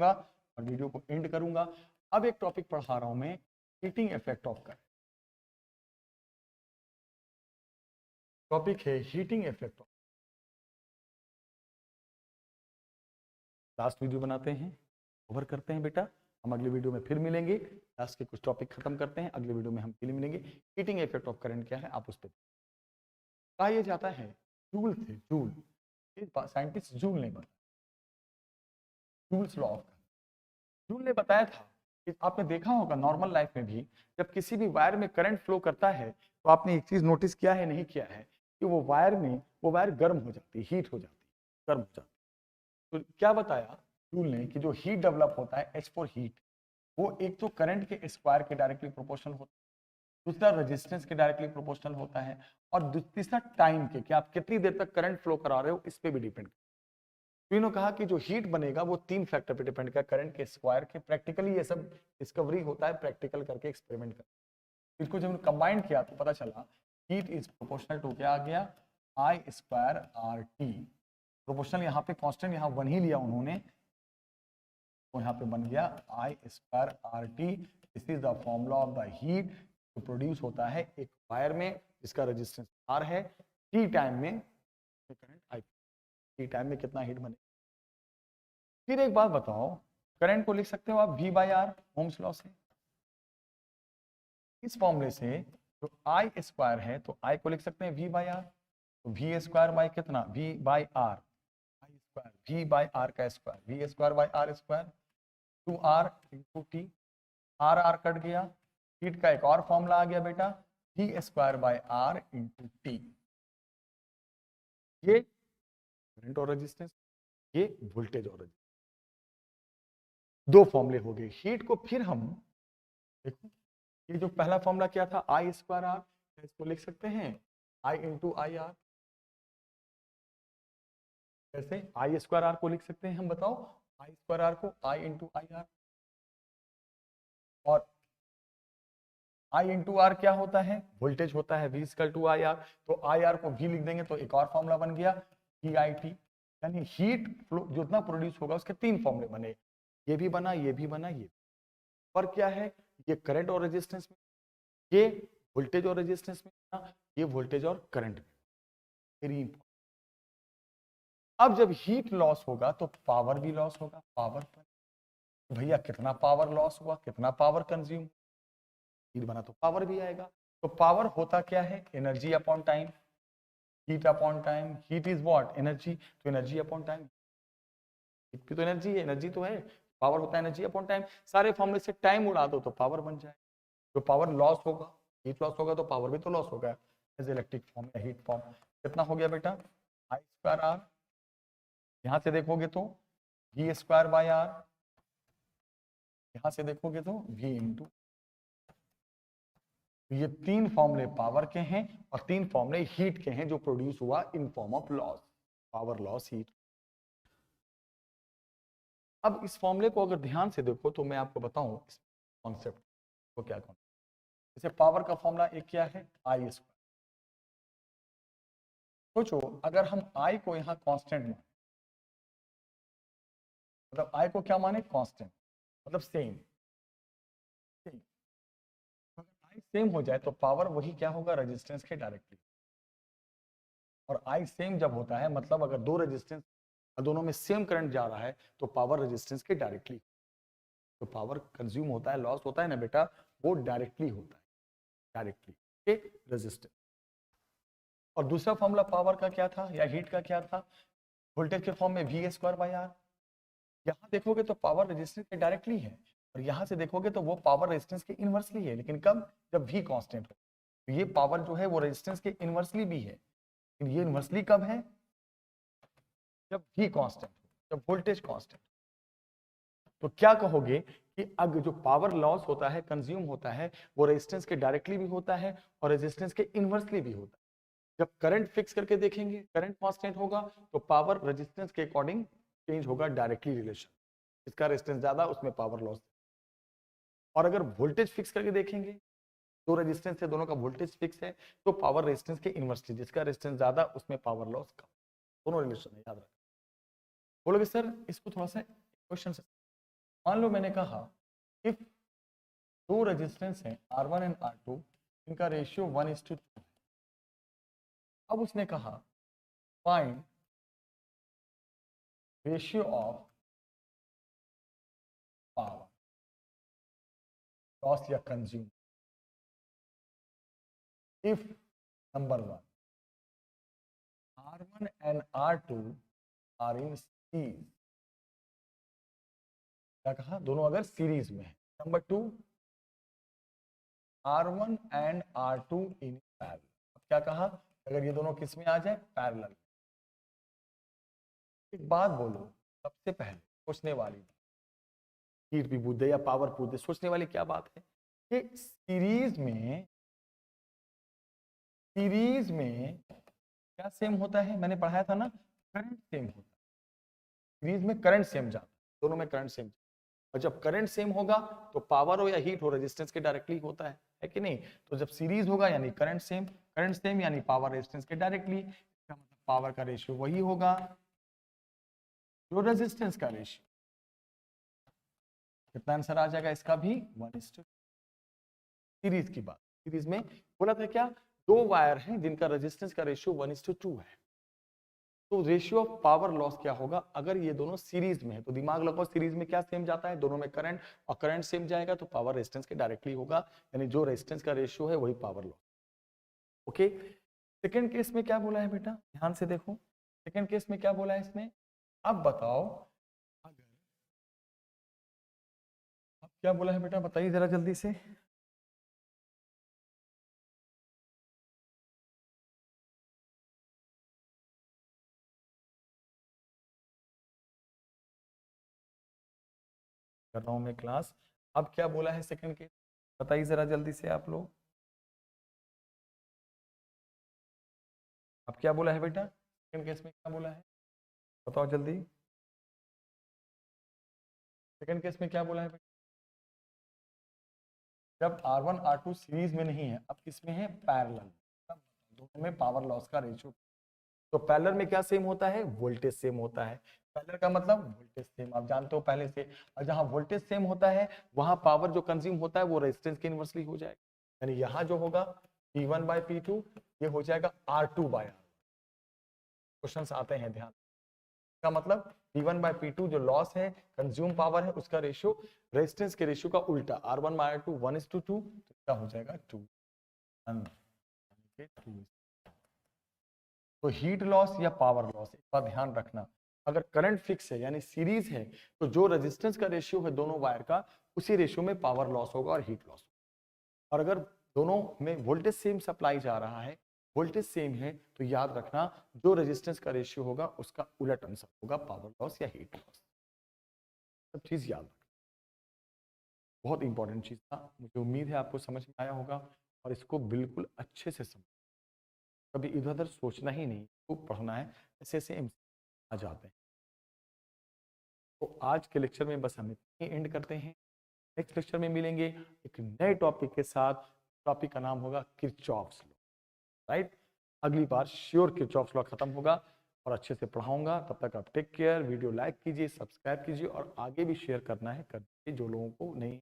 और वीडियो को एंड करूंगा। अब एक टॉपिक पढ़ा रहा हूं मैं, heating effect of current. Topic है heating effect of. Last video बनाते हैं, कवर करते हैं बेटा। हम अगले वीडियो में फिर मिलेंगे, लास्ट के कुछ टॉपिक खत्म करते हैं, अगले वीडियो में हम फिर मिलेंगे। हीटिंग इफेक्ट ऑफ करंट क्या है आप उस पर कहा यह जाता है। जूल थे, जूल, साइंटिस्ट जूल ने बताया, जूल्स लॉ ऑफ। जूल ने बताया था कि आपने देखा होगा नॉर्मल लाइफ में भी जब किसी भी वायर में करंट फ्लो करता है तो आपने एक चीज नोटिस किया है नहीं किया है कि वो वायर गर्म हो जाती है, हीट हो जाती है, गर्म हो जाती है। तो क्या बताया जूल ने कि जो हीट डेवलप होता है एच फॉर हीट, वो एक तो करंट के स्क्वायर के डायरेक्टली प्रोपोर्शनल होता है, दूसरा रेजिस्टेंस के डायरेक्टली प्रोपोर्शनल होता है, और तीसरा टाइम के, कि आप कितनी देर तक करंट फ्लो करा रहे हो इस पे भी डिपेंड। तो इन्होंने कहा कि जो हीट बनेगा वो 3 फैक्टर पे डिपेंड करेगा, करंट के स्क्वायर के। प्रैक्टिकली ये सब डिस्कवरी होता है प्रैक्टिकल करके, एक्सपेरिमेंट कर। इसको जब कंबाइन किया तो पता चला हीट इज प्रोपोर्शनल टू क्या आ गया, I square R T. Proportional यहाँ पे कांस्टेंट यहाँ 1 ही लिया उन्होंने, तो यहाँ पे बन गया I square R T. This is the formula of the heat जो प्रोड्यूस होता है एक वायर में जिसका रेजिस्टेंस आर है, टी टाइम में करंट आई, टी टाइम में कितना हीट बने। फिर एक बात बताओ, करंट को लिख सकते हो आप V by R, Ohm's law से। इस फॉर्मूले से जो आई स्क्वायर है तो आई को लिख सकते हैं V बाई आर, तो V स्क्वायर बाई कितना, V by R, I square V by R का square, V square by R square, 2R into T, R R cut गया। हीट का एक और फॉर्मूला आ गया बेटा, V square by R into T. ये करंट और रेजिस्टेंस, ये वोल्टेज और रेजिस्टेंस, दो फॉर्मूले हो गए। हीट को फिर हम देखो, ये जो पहला फॉर्मूला क्या था आई स्क्वायर आर, इसको लिख सकते हैं आई इंटू आई आर। कैसे आई स्क्वायर आर को लिख सकते हैं हम, बताओ। आई स्क्वायर आर को आई इंटू आई आर, और आई इंटू आर क्या होता है, वोल्टेज होता है, V equal to I R. तो आई आर को भी लिख देंगे तो एक और फॉर्मूला बन गया टी आई टी। यानी हीट फ्लो जितना प्रोड्यूस होगा उसके 3 फॉर्मूले बने, ये भी बना, ये भी बना, ये। पर क्या है, ये करंट और रेजिस्टेंस में, ये वोल्टेज और रेजिस्टेंस में, ये वोल्टेज और करंट में। Very important. अब जब हीट लॉस होगा तो पावर भी लॉस होगा। पावर पर भैया कितना पावर लॉस हुआ, कितना पावर कंज्यूम, हीट बना तो पावर भी आएगा। तो पावर होता क्या है, energy upon time, heat upon time. Heat is what, energy, तो एनर्जी अपॉन टाइम। हीट भी तो एनर्जी है, एनर्जी तो है, पावर होता है एनर्जी अपॉन टाइम। सारे फॉर्मूले से टाइम उड़ा दो तो पावर बन जाए। जो पावर लॉस होगा, हीट लॉस होगा तो पावर भी तो लॉस होगा एज इलेक्ट्रिक फॉर्म या हीट फॉर्म। कितना हो गया बेटा, आई स्क्वायर आर, यहां से देखोगे तो V स्क्वायर बाय आर, यहां से देखोगे तो V इंटू। ये 3 फॉर्मूले पावर के हैं और 3 फॉर्मूले हीट के हैं जो प्रोड्यूस हुआ in form of loss, power loss, heat. अब इस फॉर्मूले को अगर ध्यान से देखो तो मैं आपको बताऊं इस कॉन्सेप्ट को क्या कौन। जैसे पावर का फॉर्मूला एक क्या है, आई स्क्वायर। सोचो अगर हम आई को यहाँ कांस्टेंट माने, मतलब आई को क्या माने, कांस्टेंट, मतलब सेम। अगर आई सेम हो जाए तो पावर वही क्या होगा, रेजिस्टेंस के डायरेक्टली। और आई सेम जब होता है मतलब अगर दो रेजिस्टेंस, दोनों में सेम करंट जा रहा है तो पावर रेजिस्टेंस के डायरेक्टली। तो पावर कंज्यूम होता है, लॉस होता है ना बेटा, वो डायरेक्टली होता है, डायरेक्टली के रेजिस्टेंस। और दूसरा फॉर्मूला पावर का क्या था या हीट का क्या था, वोल्टेज के फॉर्म में V स्क्वायर बाई आर। यहाँ देखोगे तो पावर रेजिस्टेंस के डायरेक्टली है, और यहाँ से देखोगे तो वो पावर रेजिस्टेंस के इनवर्सली है, लेकिन कब, जब V कांस्टेंट हो। तो ये पावर जो है वो रेजिस्टेंस के इनवर्सली भी है, लेकिन ये इनवर्सली कब है, जब V कांस्टेंट, जब वोल्टेज कांस्टेंट। तो क्या कहोगे कि अगर जो पावर लॉस होता है, कंज्यूम होता है, वो रेजिस्टेंस के डायरेक्टली भी होता है और रेजिस्टेंस के इनवर्सली भी होता है। जब करंट फिक्स करके देखेंगे, करंट कांस्टेंट होगा तो पावर रेजिस्टेंस के अकॉर्डिंग चेंज होगा, डायरेक्टली रिलेशन। इसका रेजिस्टेंस ज्यादा उसमें पावर लॉस। और अगर वोल्टेज फिक्स करके देखेंगे, दो रेजिस्टेंस है, दोनों का वोल्टेज फिक्स है, तो पावर रेजिस्टेंस के इनवर्सली, जिसका रेजिस्टेंस ज्यादा उसमें पावर लॉस कम। दोनों रिलेशन है, याद रखना। बोलोगे सर इसको थोड़ा सा क्वेश्चन से मान लो मैंने कहा इफ दो रेजिस्टेंस हैं R1 एंड R2, इनका रेशियो 1:2। अब उसने कहा find ratio of power loss या consume if number 1 R1 and R2 are in series। क्या कहा? दोनों अगर सीरीज में है। Number 2 R1 and R2 in parallel. अब क्या कहा? अगर ये दोनों किस में आ जाए? पैरेलल। एक बात बोलो, सबसे पहले सोचने वाली बात, हीट भी पूछ दे या पावर पूछ दे, सोचने वाली क्या बात है कि सीरीज में क्या सेम होता है? मैंने पढ़ाया था ना, करंट सेम होता है। सीरीज में करंट सेम जाता है, दोनों में करंट सेम। और जब करंट सेम होगा तो पावर हो या हीट हो रेजिस्टेंस के डायरेक्टली होता है कि नहीं? तो जब सीरीज होगा यानी करंट सेम यानी पावर रेजिस्टेंस के डायरेक्टली। इसका मतलब पावर का रेशियो वही होगा जो रेजिस्टेंस का रेशियो। कितना आंसर आ जाएगा इसका भी? 1:2। सीरीज की बात, सीरीज में बोला था क्या? दो वायर हैं जिनका रेजिस्टेंस का रेशियो 1:2 है। तो रेशियो ऑफ पावर लॉस क्या होगा अगर ये दोनों सीरीज में है? तो दिमाग लगाओ, सीरीज में क्या सेम जाता है? दोनों में करंट, और करंट सेम जाएगा तो पावर रेजिस्टेंस के डायरेक्टली होगा, यानी जो रेजिस्टेंस का रेशियो है वही power loss. Okay, second case में क्या बोला है बेटा? ध्यान से देखो, सेकंड केस में क्या बोला है इसने? अब बताओ, अगर अब क्या बोला है बेटा? बताइए जरा जल्दी से। कर रहा हूं मैं क्लास। अब क्या बोला है सेकंड केस? बताइए जरा जल्दी से आप लोग। अब क्या बोला है बेटा? सेकंड केस में क्या बोला है? बताओ जल्दी। सेकंड केस में क्या बोला है बेटा? जब R1 R2 सीरीज में नहीं है, अब किसमें है? पैरेलल। दोनों में पावर लॉस का रेशियो। तो पैरेलल में क्या सेम होता है? वोल्टेज सेम होता है। पैरेलल का मतलब वोल्टेज सेम, आप जानते हो पहले से। और जहां वोल्टेज सेम होता है वहां पावर जो कंज्यूम होता है वो रेजिस्टेंस के इनवर्सली हो जाएगा। यानी यहाँ जो होगा P1/P2 ये हो जाएगा R2/R। क्वेश्चंस आते हैं, ध्यान का मतलब P1/P2 जो लॉस है, कंज्यूम पावर है, उसका रेशियो रेजिस्टेंस के रेशियो का उल्टा R1/R2 1:2, इसका हो जाएगा 2। तो हीट लॉस या पावर लॉस, एक बात ध्यान रखना, अगर करंट फिक्स है यानी सीरीज है तो जो रेजिस्टेंस का रेशियो है दोनों वायर का, उसी रेशियो में पावर लॉस होगा और हीट लॉस। और अगर दोनों में वोल्टेज सेम सप्लाई जा रहा है, वोल्टेज सेम है, तो याद रखना जो रेजिस्टेंस का रेशियो होगा उसका उलट आंसर होगा पावर लॉस या हीट लॉस। सब चीज याद रखना, बहुत इंपॉर्टेंट चीज था। मुझे उम्मीद है आपको समझ में आया होगा और इसको बिल्कुल अच्छे से समझ, कभी इधर उधर सोचना ही नहीं, खूब पढ़ना है, ऐसे ऐसे आ जाते हैं। तो आज के लेक्चर में बस हम इतनी एंड करते हैं। नेक्स्ट लेक्चर में मिलेंगे एक नए टॉपिक के साथ। टॉपिक का नाम होगा किरचॉफ्स लॉ, राइट? अगली बार श्योर किरचॉफ्स लॉ खत्म होगा और अच्छे से पढ़ाऊंगा। तब तक आप टेक केयर, वीडियो लाइक कीजिए, सब्सक्राइब कीजिए और आगे भी शेयर करना है, कर दीजिए। जो लोगों को नहीं,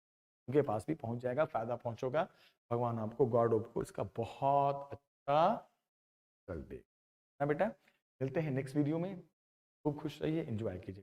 उनके पास भी पहुंच जाएगा, फायदा पहुंचेगा। भगवान आपको, गॉड आपको इसका बहुत अच्छा कर दे ना बेटा। मिलते हैं नेक्स्ट वीडियो में। खूब खुश रहिए, एंजॉय कीजिए।